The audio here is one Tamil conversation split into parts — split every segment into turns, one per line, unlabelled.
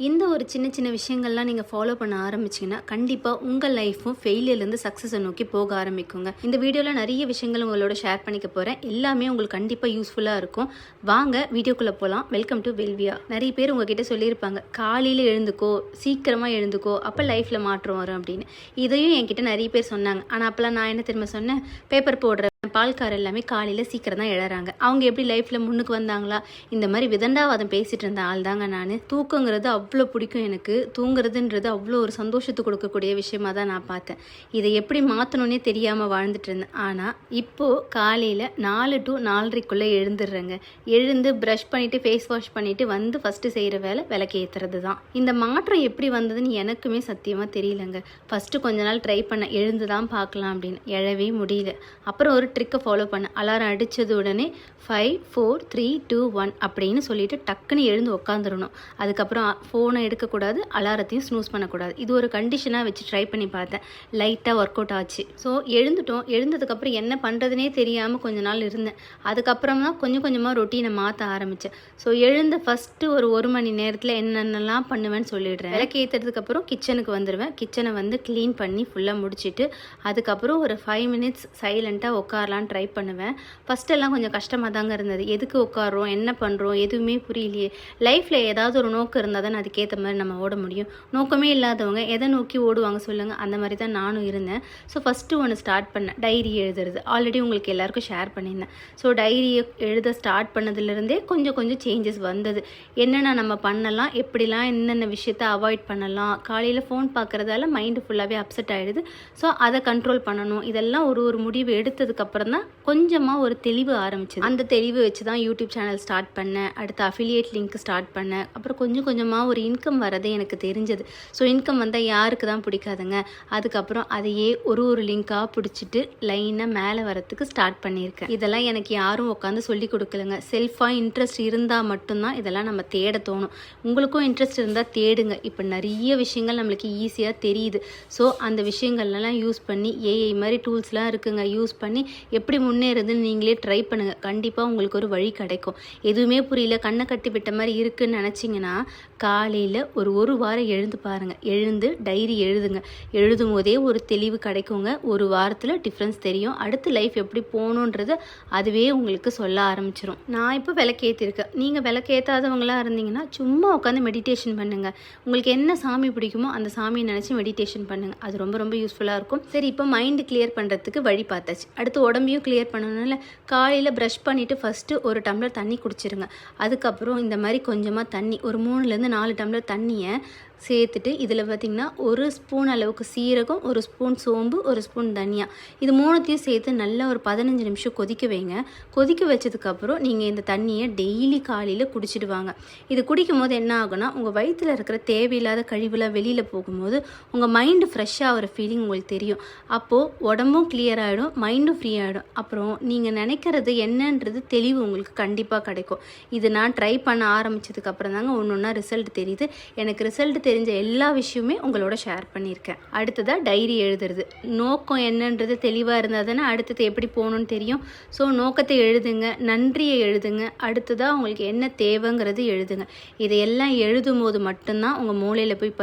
இந்த ஒரு சின்ன சின்ன விஷயங்கள்லாம் நீங்கள் ஃபாலோ பண்ண ஆரம்பிச்சிங்கன்னா கண்டிப்பாக உங்கள் லைஃப்பும் ஃபெயிலியர்லேருந்து சக்ஸஸை நோக்கி போக ஆரம்பிக்குங்க. இந்த வீடியோவில் நிறைய விஷயங்கள் உங்களோட ஷேர் பண்ணிக்க போகிறேன். எல்லாமே உங்களுக்கு கண்டிப்பாக யூஸ்ஃபுல்லாக இருக்கும். வாங்க வீடியோக்குள்ளே போகலாம். Welcome to Welvia. நிறைய பேர் உங்ககிட்ட சொல்லியிருப்பாங்க, காலையில் எழுந்துக்கோ, சீக்கிரமாக எழுந்துக்கோ, அப்போ லைஃப்பில் மாற்றம் வரும் அப்படின்னு. இதையும் என்கிட்ட நிறைய பேர் சொன்னாங்க. ஆனால் அப்போல்லாம் நான் என்ன திரும்ப சொன்னேன், பேப்பர் போடுற பால்கார் எல்லாமே காலையில் சீக்கிரம் தான் எழறாங்க. அவங்க எப்படி லைஃப்பில் முன்னுக்கு வந்தாங்களா? இந்த மாதிரி விதண்டாவாதம் பேசிகிட்டு இருந்த ஆள் தாங்க நான். தூக்கங்கிறது அவ்வளோ பிடிக்கும் எனக்கு. தூங்குறதுன்றது அவ்வளோ ஒரு சந்தோஷத்தை கொடுக்கக்கூடிய விஷயமா தான் நான் பார்த்தேன். இதை எப்படி மாற்றணுன்னே தெரியாமல் வாழ்ந்துட்டு இருந்தேன். ஆனால் இப்போது காலையில் 4 to 4:30 எழுந்துடுறேங்க. எழுந்து ப்ரஷ் பண்ணிவிட்டு ஃபேஸ் வாஷ் பண்ணிவிட்டு வந்து ஃபஸ்ட்டு செய்கிற வேலை விளக்கு ஏற்றுறது தான். இந்த மாற்றம் எப்படி வந்ததுன்னு எனக்குமே சத்தியமாக தெரியலங்க. ஃபஸ்ட்டு கொஞ்ச நாள் ட்ரை பண்ணேன், எழுந்து தான் பார்க்கலாம் அப்படின்னு. எழவே முடியல. அப்புறம் ஒரு ட்ரிக்கை ஃபாலோ பண்ண, அலாரம் அடித்தது உடனே 5 4 3 2 1 அப்படின்னு சொல்லிட்டு டக்குன்னு எழுந்து உட்காந்துடணும். அதுக்கப்புறம் ஃபோனை எடுக்கக்கூடாது, அலாரத்தையும் ஸ்னூஸ் பண்ணக்கூடாது. இது ஒரு கண்டிஷனாக வச்சு ட்ரை பண்ணி பார்த்தேன். லைட்டாக ஒர்க் அவுட் ஆச்சு. ஸோ எழுந்துட்டோம். எழுந்ததுக்கப்புறம் என்ன பண்ணுறதுனே தெரியாமல் கொஞ்ச நாள் இருந்தேன். அதுக்கப்புறம் தான் கொஞ்சம் கொஞ்சமாக ரொட்டீனை மாற்ற ஆரம்பித்தேன். ஸோ எழுந்த ஃபஸ்ட்டு ஒரு மணி நேரத்தில் என்னென்னலாம் பண்ணுவேன்னு சொல்லிடுறேன். விளக்கு ஏற்றுறதுக்கப்புறம் கிச்சனுக்கு வந்துடுவேன். கிச்சனை வந்து க்ளீன் பண்ணி ஃபுல்லாக முடிச்சுட்டு அதுக்கப்புறம் ஒரு 5 minutes சைலண்ட்டாக உட்காரலான்னு ட்ரை பண்ணுவேன். ஃபஸ்ட்டெல்லாம் கொஞ்சம் கஷ்டமாக தாங்க இருந்தது. எதுக்கு உட்காரோம், என்ன பண்ணுறோம், எதுவுமே புரியலையே. லைஃப்பில் ஏதாவது ஒரு நோக்கம் இருந்தால் தான் அதுக்கேற்ற மாதிரி நம்ம ஓட முடியும். நோக்கமே இல்லாதவங்க எதை நோக்கி ஓடுவாங்க சொல்லுங்கள்? அந்த மாதிரி தான் நானும் இருந்தேன். ஸோ ஃபஸ்ட்டு ஒன்று ஸ்டார்ட் பண்ணேன், டைரி எழுதுறது. ஆல்ரெடி உங்களுக்கு எல்லாருக்கும் ஷேர் பண்ணியிருந்தேன். ஸோ டைரியை எழுத ஸ்டார்ட் பண்ணதுலேருந்தே கொஞ்சம் கொஞ்சம் சேஞ்சஸ் வந்தது. என்னென்ன நம்ம பண்ணலாம், எப்படிலாம் என்னென்ன விஷயத்தை அவாய்ட் பண்ணலாம். காலையில் ஃபோன் பார்க்குறதால மைண்டு ஃபுல்லாகவே அப்செட் ஆகிடுது. ஸோ அதை கண்ட்ரோல் பண்ணணும். இதெல்லாம் ஒரு முடிவு எடுத்ததுக்கப்புறம் தான் கொஞ்சமாக ஒரு தெளிவு ஆரம்பிச்சது. அந்த தெளிவு வச்சு தான் யூடியூப் சேனல் ஸ்டார்ட் பண்ணேன். அடுத்து அஃபிலியேட் லிங்க் ஸ்டார்ட் பண்ணேன். அப்புறம் கொஞ்சம் கொஞ்சமாக ஒரு இன்கம் வரதே எனக்கு தெரிஞ்சது. ஸோ இன்கம் வந்தால் யாருக்கு தான் பிடிக்காதுங்க. அதுக்கப்புறம் அதையே ஒரு லிங்காக பிடிச்சிட்டு லைனாக மேலே வரத்துக்கு ஸ்டார்ட் பண்ணியிருக்கேன். இதெல்லாம் எனக்கு யாரும் உட்காந்து சொல்லி கொடுக்கலங்க. செல்ஃபாக இன்ட்ரெஸ்ட் இருந்தால் மட்டும்தான் இதெல்லாம் நம்ம தேட தோணும். உங்களுக்கும் இன்ட்ரெஸ்ட் இருந்தால் தேடுங்க. இப்போ நிறைய விஷயங்கள் நம்மளுக்கு ஈஸியாக தெரியுது. ஸோ அந்த விஷயங்கள்லாம் யூஸ் பண்ணி ஏஐ மாதிரி டூல்ஸ்லாம் இருக்குங்க, யூஸ் பண்ணி எப்படி முன்னேறதுன்னு நீங்களே ட்ரை பண்ணுங்கள். கண்டிப்பாக உங்களுக்கு ஒரு வழி கிடைக்கும். எதுவுமே புரியல, கண்ணை கட்டி விட்ட மாதிரி இருக்குன்னு நினச்சிங்கன்னா காலையில் ஒரு வாரம் எழுந்து பாருங்கள். எழுந்து டைரி எழுதுங்க. எழுதும் போதே ஒரு தெளிவு கிடைக்குங்க. ஒரு வாரத்தில் டிஃப்ரென்ஸ் தெரியும். அடுத்து லைஃப் எப்படி போகணுன்றது அதுவே உங்களுக்கு சொல்ல ஆரம்பிச்சிடும். நான் இப்போ விளக்கேற்றிருக்கேன். நீங்கள் விளக்கேற்றாதவங்களாக இருந்தீங்கன்னா சும்மா உட்காந்து மெடிடேஷன் பண்ணுங்கள். உங்களுக்கு என்ன சாமி பிடிக்குமோ அந்த சாமியை நினச்சி மெடிடேஷன் பண்ணுங்கள். அது ரொம்ப ரொம்ப யூஸ்ஃபுல்லாக இருக்கும். சரி, இப்போ மைண்டு கிளியர் பண்ணுறதுக்கு வழி பார்த்தாச்சு. அடுத்து உடம்பையும் கிளியர் பண்ணணும்ல. காலையில் ப்ரஷ் பண்ணிவிட்டு ஃபஸ்ட்டு ஒரு டம்ளர் தண்ணி குடிச்சிருங்க. அதுக்கப்புறம் இந்த மாதிரி கொஞ்சமாக தண்ணி, ஒரு 3 to 4 டம்ளர் தண்ணியை சேர்த்துட்டு இதில் பார்த்திங்கன்னா 1 ஸ்பூன் அளவுக்கு சீரகம், 1 ஸ்பூன் சோம்பு, 1 ஸ்பூன் தனியா, இது 3த்தையும் சேர்த்து நல்லா ஒரு 15 நிமிஷம் கொதிக்க வைங்க. கொதிக்க வச்சதுக்கப்புறம் நீங்கள் இந்த தண்ணியை டெய்லி காலையில் குடிச்சிட்டு வாங்க. இது குடிக்கும் போது என்ன ஆகுனா, உங்கள் வயிற்றில் இருக்கிற தேவையில்லாத கழிவுலாம் வெளியில் போகும்போது உங்கள் மைண்டு ஃப்ரெஷ்ஷாக ஆகிற ஃபீலிங் உங்களுக்கு தெரியும். அப்போது உடம்பும் கிளியர் ஆகிடும், மைண்டும் ஃப்ரீ ஆகிடும். அப்புறம் நீங்கள் நினைக்கிறது என்னன்றது தெளிவு உங்களுக்கு கண்டிப்பாக கிடைக்கும். இது நான் ட்ரை பண்ண ஆரம்பித்ததுக்கப்புறம் தாங்க ஒன்றா ரிசல்ட் தெரியுது. எனக்கு ரிசல்ட் தெரிஞ்ச எல்லா விஷயமே உங்களோட ஷேர் பண்ணியிருக்கேன். அடுத்ததாக டைரி எழுதுறது. நோக்கம் என்னன்றது தெளிவாக இருந்தால் தானே அடுத்தது எப்படி போகணுன்னு தெரியும். ஸோ நோக்கத்தை எழுதுங்க, நன்றியை எழுதுங்க. அடுத்ததாக உங்களுக்கு என்ன தேவைங்கிறது எழுதுங்க. இதையெல்லாம் எழுதும் போது மட்டும்தான் உங்கள் மூளையில் போய்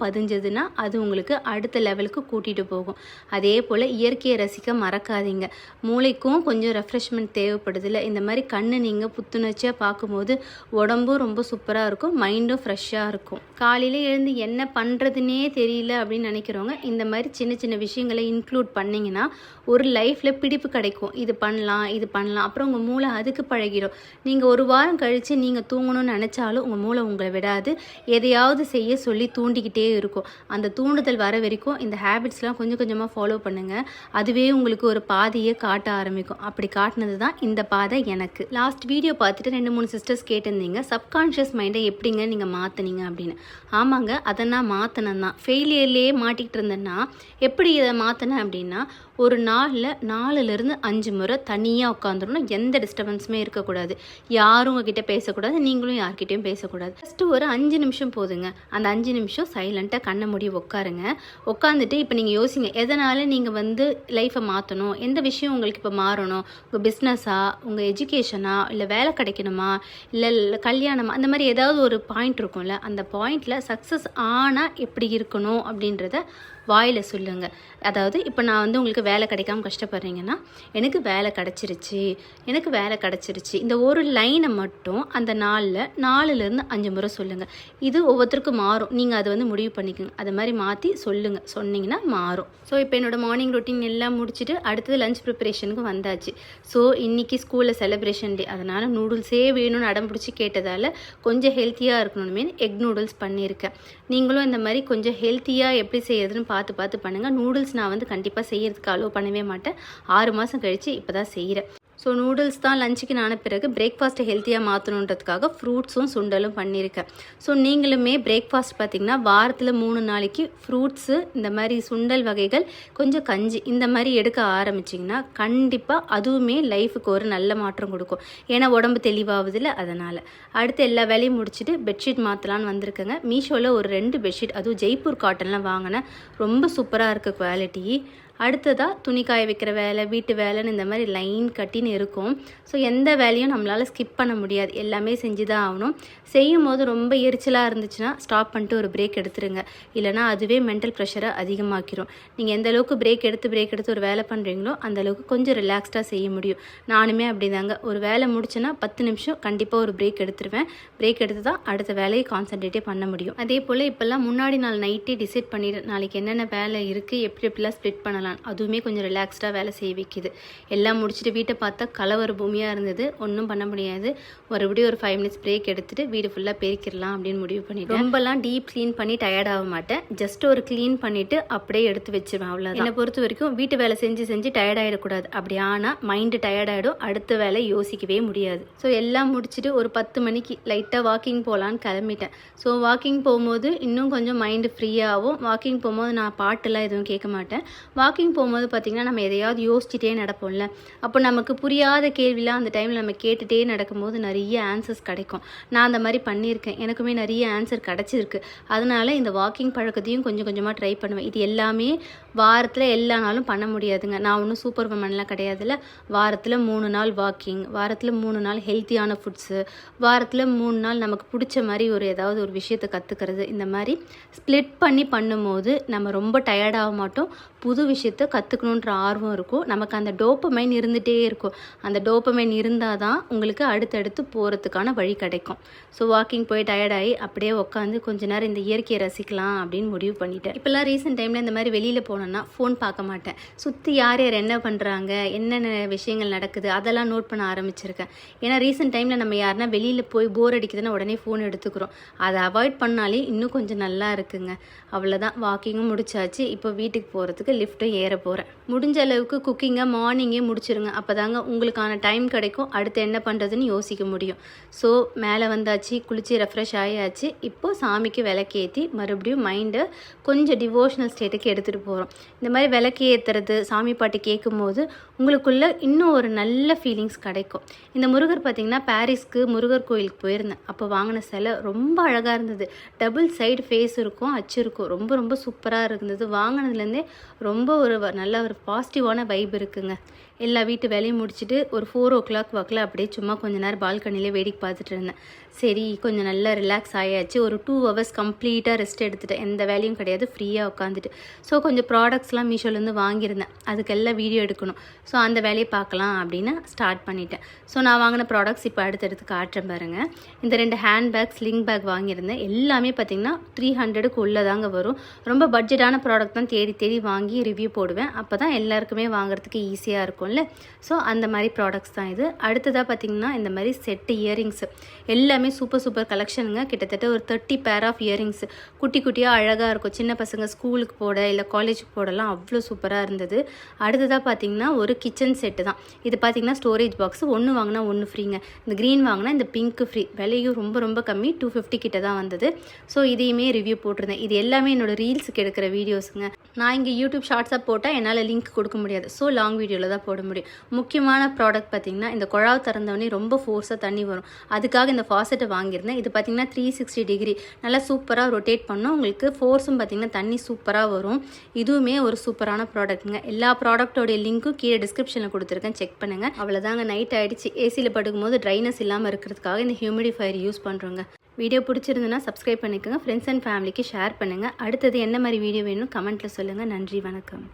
பதிஞ்சதுன்னா அது உங்களுக்கு அடுத்த லெவலுக்கு கூட்டிகிட்டு போகும். அதே போல் இயற்கையை ரசிக்க மறக்காதீங்க. மூளைக்கும் கொஞ்சம் ரெஃப்ரெஷ்மெண்ட் தேவைப்படுதில்ல. இந்த மாதிரி கண்ணு நீங்கள் புத்துணர்ச்சியாக பார்க்கும்போது உடம்பும் ரொம்ப சூப்பராக இருக்கும், மைண்டும் ஃப்ரெஷ்ஷாக இருக்கும். காலையில் எழுந்து என்ன பண்ணுறதுனே தெரியல அப்படின்னு நினைக்கிறவங்க இந்த மாதிரி சின்ன சின்ன விஷயங்களை இன்க்ளூட் பண்ணிங்கன்னா ஒரு லைஃப்பில் பிடிப்பு கிடைக்கும். இது பண்ணலாம். அப்புறம் உங்கள் மூளை அதுக்கு பழகிடும். நீங்கள் ஒரு வாரம் கழித்து நீங்கள் தூங்கணும்னு நினச்சாலும் உங்கள் மூளை உங்களை விடாது. எதையாவது செய்ய சொல்லி தூண்டிக்கிட்டே இருக்கும். அந்த தூண்டுதல் வர வரைக்கும் இந்த ஹேபிட்ஸ்லாம் கொஞ்சம் கொஞ்சமாக ஃபாலோ பண்ணுங்கள். அதுவே உங்களுக்கு ஒரு பாதையை காட்ட ஆரம்பிக்கும். அப்படி காட்டினது தான் இந்த பாதை எனக்கு. லாஸ்ட் வீடியோ பார்த்துட்டு 2-3 சிஸ்டர்ஸ் கேட்டிருந்தீங்க, சப்கான்ஷியஸ் மைண்டை எப்படிங்க நீங்கள் மாற்றினீங்க அப்படின்னு. ஆமாங்க, அதை நான் மாற்றினேன் தான். ஃபெயிலியர்லேயே மாட்டிக்கிட்டு இருந்தேன்னா எப்படி இதை மாற்றினேன் அப்படின்னா, ஒரு நாளில் 4லேருந்து 5 முறை தனியாக உட்காந்துடணும். எந்த டிஸ்டர்பன்ஸுமே இருக்கக்கூடாது. யாரும் உங்ககிட்ட பேசக்கூடாது, நீங்களும் யார்கிட்டையும் பேசக்கூடாது. ஃபஸ்ட்டு ஒரு 5 நிமிஷம் போதுங்க. அந்த 5 நிமிஷம் சைலண்ட்டாக கண்ணை மூடி உட்காருங்க. உட்காந்துட்டு இப்போ நீங்கள் யோசிங்க, எதனால் நீங்கள் லைஃப்பை மாற்றணும், எந்த விஷயம் உங்களுக்கு இப்போ மாறணும், உங்கள் பிஸ்னஸா, உங்கள் எஜுகேஷனா, இல்லை வேலை கிடைக்கணுமா, இல்லை கல்யாணமா, அந்த மாதிரி ஏதாவது ஒரு பாயிண்ட் இருக்கும்ல, அந்த பாயிண்டில் சக்ஸஸ் ஆனால் எப்படி இருக்கணும் அப்படின்றத வாயில் சொல்லுங்கள். அதாவது இப்போ நான் உங்களுக்கு வேலை கிடைக்காம கஷ்டப்படுறீங்கன்னா, எனக்கு வேலை கிடச்சிருச்சு, இந்த ஒரு லைனை மட்டும் அந்த நாளில் 4லேருந்து 5 முறை சொல்லுங்கள். இது ஒவ்வொருத்தருக்கும் மாறும். நீங்கள் அதை முடிவு பண்ணிக்கோங்க. அது மாதிரி மாற்றி சொல்லுங்கள். சொன்னீங்கன்னா மாறும். ஸோ இப்போ என்னோடய மார்னிங் ரொட்டீன் எல்லாம் முடிச்சுட்டு அடுத்தது லஞ்ச் ப்ரிப்பரேஷனுக்கு வந்தாச்சு. ஸோ இன்றைக்கி ஸ்கூலில் செலிப்ரேஷன் டே, அதனால் நூடுல்ஸே வேணும்னு அடம் பிடிச்சி கேட்டதால் கொஞ்சம் ஹெல்த்தியாக இருக்கணுமே எக் நூடுல்ஸ் பண்ணியிருக்கேன். நீங்களும் இந்த மாதிரி கொஞ்சம் ஹெல்த்தியாக எப்படி செய்யறதுன்னு பார்த்து பண்ணுங்கள். நூடுல்ஸ் நான் கண்டிப்பாக செய்யறதுக்கு அலோவ் பண்ணவே மாட்டேன். 6 மாதம் கழித்து இப்போ தான் செய்கிறேன். ஸோ நூடுல்ஸ் தான் லஞ்சுக்கு நான பிறகு பிரேக்ஃபாஸ்ட்டை ஹெல்த்தியாக மாற்றணுன்றதுக்காக ஃப்ரூட்ஸும் சுண்டலும் பண்ணியிருக்கேன். ஸோ நீங்களுமே பிரேக்ஃபாஸ்ட் பார்த்திங்கன்னா வாரத்தில் 3 நாளைக்கு ஃப்ரூட்ஸு, இந்த மாதிரி சுண்டல் வகைகள், கொஞ்சம் கஞ்சி இந்த மாதிரி எடுக்க ஆரம்பிச்சிங்கன்னா கண்டிப்பாக அதுவுமே லைஃபுக்கு ஒரு நல்ல மாற்றம் கொடுக்கும். ஏன்னா உடம்பு தெளிவாகுதில்ல, அதனால். அடுத்து எல்லா வேலையும் முடிச்சுட்டு பெட்ஷீட் மாற்றலான்னு வந்திருக்கேங்க. மீஷோவில் ஒரு 2 பெட்ஷீட், அதுவும் ஜெய்ப்பூர் காட்டன்லாம் வாங்கினேன். ரொம்ப சூப்பராக இருக்குது குவாலிட்டி. அடுத்ததாக துணி காய வைக்கிற வேலை, வீட்டு வேலைன்னு இந்த மாதிரி லைன் கட்டின்னு இருக்கும். ஸோ எந்த வேலையும் நம்மளால் ஸ்கிப் பண்ண முடியாது, எல்லாமே செஞ்சு தான் ஆகணும். செய்யும் போது ரொம்ப எரிச்சலாக இருந்துச்சுன்னா ஸ்டாப் பண்ணிட்டு ஒரு பிரேக் எடுத்துருங்க. இல்லைனா அதுவே மென்டல் ப்ரெஷரை அதிகமாக்கிடும். நீங்கள் எந்த அளவுக்கு பிரேக் எடுத்து ஒரு வேலை பண்ணுறீங்களோ அந்தளவுக்கு கொஞ்சம் ரிலாக்ஸ்டாக செய்ய முடியும். நானுமே அப்படி தாங்க, ஒரு வேலை முடிச்சேன்னா 10 நிமிஷம் கண்டிப்பாக ஒரு பிரேக் எடுத்துருவேன். பிரேக் எடுத்து தான் அடுத்த வேலையை கான்சன்ட்ரேட்டே பண்ண முடியும். அதே போல் இப்போல்லாம் முன்னாடி நாள் நைட்டே டிசைட் பண்ணிவிட்டு நாளைக்கு என்னென்ன வேலை இருக்குது, எப்படிலாம் ஸ்ப்ளிட் பண்ணலாம், அதுவுமே கொஞ்சம் ரிலாக்ஸ்டாக வேலை செய்ய வைக்குது. எல்லாம் முடிச்சுட்டு வீட்டை பார்த்தா கலவர பூமியாக இருந்தது, ஒன்றும் பண்ண முடியாது. மறுபடியும் ஒரு 5 மினிட்ஸ் பிரேக் எடுத்துகிட்டு வீடு ஃபுல்லாக பெருக்கிடலாம் அப்படின்னு முடிவு பண்ணிவிட்டு, ரொம்பலாம் டீப் க்ளீன் பண்ணி டயர்ட் ஆக மாட்டேன். ஜஸ்ட் ஒரு க்ளீன் பண்ணிவிட்டு அப்படியே எடுத்து வச்சிருவேன், அவ்வளோதான். என்னை பொறுத்த வரைக்கும் வீட்டு வேலை செஞ்சு டயர்ட் ஆகிடக்கூடாது. அப்படி ஆனால் மைண்டு டயர்ட் ஆகிடும், அடுத்த வேலை யோசிக்கவே முடியாது. ஸோ எல்லாம் முடிச்சுட்டு ஒரு 10 மணிக்கு லைட்டாக வாக்கிங் போகலான்னு கிளம்பிட்டேன். ஸோ வாக்கிங் போகும்போது இன்னும் கொஞ்சம் மைண்டு ஃப்ரீயாகும். வாக்கிங் போகும்போது நான் பாட்டெல்லாம் எதுவும் கேட்க மாட்டேன். வாக்கிங் போகும்போது பார்த்திங்கன்னா நம்ம எதையாவது யோசிச்சுட்டே நடப்போம்ல, அப்போ நமக்கு புரியாத கேள்விலாம் அந்த டைமில் நம்ம கேட்டுகிட்டே நடக்கும்போது நிறைய ஆன்சர்ஸ் கிடைக்கும். நான் அந்த மாதிரி பண்ணியிருக்கேன், எனக்குமே நிறைய ஆன்சர் கிடச்சிருக்கு. அதனால் இந்த வாக்கிங் பழக்கத்தையும் கொஞ்சம் கொஞ்சமாக ட்ரை பண்ணுவேன். இது எல்லாமே வாரத்தில் எல்லா நாளும் பண்ண முடியாதுங்க. நான் ஒன்றும் சூப்பர் உமன்லாம் கிடையாதுல்ல. வாரத்தில் 3 நாள் வாக்கிங், வாரத்தில் 3 நாள் ஹெல்த்தியான ஃபுட்ஸு, வாரத்தில் 3 நாள் நமக்கு பிடிச்ச மாதிரி ஏதாவது ஒரு விஷயத்தை கற்றுக்கிறது, இந்த மாதிரி ஸ்ப்ளிட் பண்ணி பண்ணும்போது நம்ம ரொம்ப டயர்டாக மாட்டோம். புது விஷயத்தை கற்றுக்கணுன்ற ஆர்வம் இருக்கும். நமக்கு அந்த டோப்பமைன் இருந்துகிட்டே இருக்கும். அந்த டோப்பமைன் இருந்தால் தான் உங்களுக்கு அடுத்தடுத்து போகிறதுக்கான வழி கிடைக்கும். ஸோ வாக்கிங் போய் டயர்டாகி அப்படியே உட்காந்து கொஞ்ச நேரம் இந்த இயற்கையை ரசிக்கலாம் அப்படின்னு முடிவு பண்ணிட்டேன். இப்போல்லாம் ரீசெண்ட் டைமில் இந்த மாதிரி வெளியில் போனோன்னா ஃபோன் பார்க்க மாட்டேன். சுற்றி யார் என்ன பண்ணுறாங்க, என்னென்ன விஷயங்கள் நடக்குது, அதெல்லாம் நோட் பண்ண ஆரம்பிச்சிருக்கேன். ஏன்னா ரீசெண்ட் டைமில் நம்ம யாருன்னா வெளியில் போய் போர் அடிக்குதுன்னா உடனே ஃபோன் எடுத்துக்கிறோம். அதை அவாய்ட் பண்ணாலே இன்னும் கொஞ்சம் நல்லா இருக்குங்க. அவ்வளோதான், வாக்கிங்கும் முடிச்சாச்சு. இப்போ வீட்டுக்கு போகிறதுக்கு லிஃப்ட்டும் ஏற போகிறேன். முடிஞ்ச அளவுக்கு குக்கிங்கை மார்னிங்கே முடிச்சிருங்க. அப்போ தாங்க உங்களுக்கான டைம் கிடைக்கும், அடுத்து என்ன பண்ணுறதுன்னு யோசிக்க முடியும். ஸோ மேலே வந்தாச்சு, குளிச்சு ரெஃப்ரெஷ் ஆகியாச்சு. இப்போது சாமிக்கு விளக்கேற்றி மறுபடியும் மைண்டை கொஞ்சம் டிவோஷனல் ஸ்டேட்டுக்கு எடுத்துகிட்டு போகிறோம். இந்த மாதிரி விளக்கு ஏற்றுறது, சாமி பாட்டு கேட்கும்போது உங்களுக்குள்ள இன்னும் ஒரு நல்ல ஃபீலிங்ஸ் கிடைக்கும். இந்த முருகர் பார்த்திங்கன்னா பாரிஸ்க்கு முருகர் கோயிலுக்கு போயிருந்தேன். அப்போ வாங்கின சிலை ரொம்ப அழகாக இருந்தது. டபுள் சைடு ஃபேஸ் இருக்கும், அச்சு இருக்கும். ரொம்ப ரொம்ப சூப்பராக இருந்தது. வாங்கினதுலேருந்தே ரொம்ப நல்ல ஒரு பாசிட்டிவான வைப் இருக்குங்க. எல்லா வீட்டு வேலையும் முடிச்சுட்டு ஒரு 4 o'clock வாக்கில் அப்படியே சும்மா கொஞ்சம் நேரம் பால்கனிலே வேடிக்கை பார்த்துட்டு இருந்தேன். சரி, கொஞ்சம் நல்லா ரிலாக்ஸ் ஆயாச்சு. ஒரு 2 hours கம்ப்ளீட்டாக ரெஸ்ட் எடுத்துட்டேன். எந்த வேலையும் கிடையாது, ஃப்ரீயாக உட்காந்துட்டு. ஸோ கொஞ்சம் ப்ராடக்ட்ஸ்லாம் மீஷோலேருந்து வாங்கியிருந்தேன், அதுக்கெல்லாம் வீடியோ எடுக்கணும். ஸோ அந்த வேலையை பார்க்கலாம் அப்படின்னு ஸ்டார்ட் பண்ணிட்டேன். ஸோ நான் வாங்கின ப்ராடக்ட்ஸ் இப்போ அடுத்தடுத்து காட்டுறேன் பாருங்கள். இந்த 2 ஹேண்ட் பேக், ஸ்லிங் பேக் வாங்கியிருந்தேன். எல்லாமே பார்த்திங்கன்னா 300க்கு உள்ளதாங்க வரும். ரொம்ப பட்ஜெட்டான ப்ராடக்ட் தான் தேடி வாங்கி ரிவ்யூ போடுவேன். அப்போ தான் எல்லாருக்குமே வாங்குறதுக்கு ஈஸியாக இருக்கும். இருக்கும்ல, ஸோ அந்த மாதிரி ப்ராடக்ட்ஸ் தான் இது. அடுத்ததாக பார்த்திங்கன்னா இந்த மாதிரி செட்டு இயரிங்ஸு எல்லாமே சூப்பர் கலெக்ஷனுங்க. கிட்டத்தட்ட ஒரு 30 பேர் ஆஃப் இயரிங்ஸு குட்டி குட்டியாக அழகாக இருக்கும். சின்ன பசங்க ஸ்கூலுக்கு போட இல்லை காலேஜுக்கு போடலாம், அவ்வளோ சூப்பராக இருந்தது. அடுத்ததாக பார்த்திங்கன்னா ஒரு கிச்சன் செட்டு தான் இது. பார்த்திங்கன்னா ஸ்டோரேஜ் பாக்ஸு ஒன்று வாங்கினா ஒன்று ஃப்ரீங்க. இந்த க்ரீன் வாங்கினா இந்த பிங்க்கு ஃப்ரீ. விலையும் ரொம்ப கம்மி, 250 கிட்ட தான் வந்தது. ஸோ இதையுமே ரிவ்யூ போட்டிருந்தேன். இது எல்லாமே என்னோடய ரீல்ஸுக்கு எடுக்கிற வீடியோஸுங்க. நான் இங்கே யூடியூப் ஷார்ட்ஸாக போட்டால் என்னால் லிங்க் கொடுக்க முடியாது, ஸோ லாங் வீடியோவில் தான் போட முடியும். முக்கியமான ப்ராடக்ட் பார்த்திங்கன்னா இந்த குழாவை திறந்தவொடனே ரொம்ப ஃபோர்ஸாக தண்ணி வரும், அதுக்காக இந்த ஃபாசெட்டை வாங்கியிருந்தேன். இது பார்த்திங்கன்னா 360 டிகிரி நல்லா சூப்பராக ரொட்டேட் பண்ணோம். உங்களுக்கு ஃபோர்ஸும் பார்த்திங்கன்னா தண்ணி சூப்பராக வரும். இதுவுமே ஒரு சூப்பரான ப்ராடக்ட்டுங்க. எல்லா ப்ராடக்ட்டோடைய லிங்க்கும் கீழே டிஸ்கிரிப்ஷனில் கொடுத்துருக்கேன், செக் பண்ணுங்கள். அவ்வளோதாங்க, நைட் ஆகிடுச்சு. ஏசியில் படுக்கும்போது ட்ரைனஸ் இல்லாமல் இருக்கிறதுக்காக இந்த ஹியூமிடிஃபையர் யூஸ் பண்ணுறோங்க. வீடியோ பிடிச்சிருந்துன்னா சப்ஸ்கிரைப் பண்ணிக்கோங்க, ஃப்ரெண்ட்ஸ் அண்ட் ஃபேமிலிக்கு ஷேர் பண்ணுங்கள். அடுத்தது என்ன மாதிரி வீடியோ வேணும் கமெண்ட்டில் சொல்லுங்கள். நன்றி, வணக்கம்.